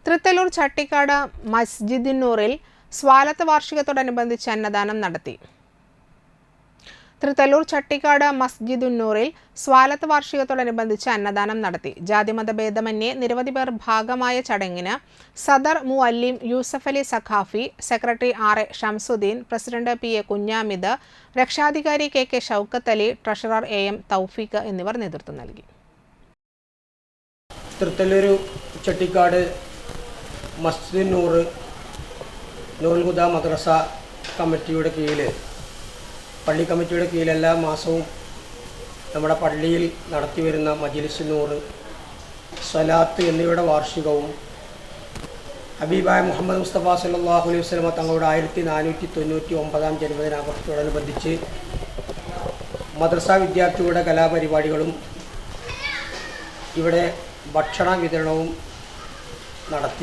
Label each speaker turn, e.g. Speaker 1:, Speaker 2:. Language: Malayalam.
Speaker 1: തൃത്തല്ലൂർ ചട്ടിക്കാട് മസ്ജിദുന്നൂറിൽ സ്വാലത്ത് വാർഷികത്തോടനുബന്ധിച്ച് അന്നദാനം നടത്തി. തൃത്തല്ലൂർ ചട്ടിക്കാട് മസ്ജിദുന്നൂറിൽ സ്വാലത്ത് വാർഷികത്തോടനുബന്ധിച്ച് അന്നദാനം നടത്തി. ജാതിമത ഭേദമന്യേ നിരവധി പേർ ഭാഗമായ ചടങ്ങിന് സദർ മുഅല്ലിം Yusuf Ali Saqafi, secretary RA. Shamsuddin, president PA. Kunhamid, രക്ഷാധികാരി KK. Shoukath Ali, treasurer AM. Thoufeeq എന്നിവർ നേതൃത്വം നൽകി.
Speaker 2: തൃത്തല്ലൂർ ചട്ടിക്കാട് മസ്ജിദുന്നൂർ നൂറുൽ ഹുദ മദ്രസ കമ്മിറ്റിയുടെ കീഴിൽ, പള്ളി കമ്മിറ്റിയുടെ കീഴിൽ എല്ലാ മാസവും നമ്മുടെ പള്ളിയിൽ നടത്തിവരുന്ന മജ്ലിസ് നൂർ, സ്വലാത്ത് എന്നിവയുടെ വാർഷികവും ഹബീബായ മുഹമ്മദ് മുസ്തഫ സല്ലല്ലാഹു അലൈഹി വസല്ലമ തങ്ങളുടെ 1499 ജന്മദിനാഘോഷത്തോടനുബന്ധിച്ച് മദ്രസ വിദ്യാർത്ഥികളുടെ കലാപരിപാടികളും ഇവിടെ ഭക്ഷണ വിതരണവും നടത്തി.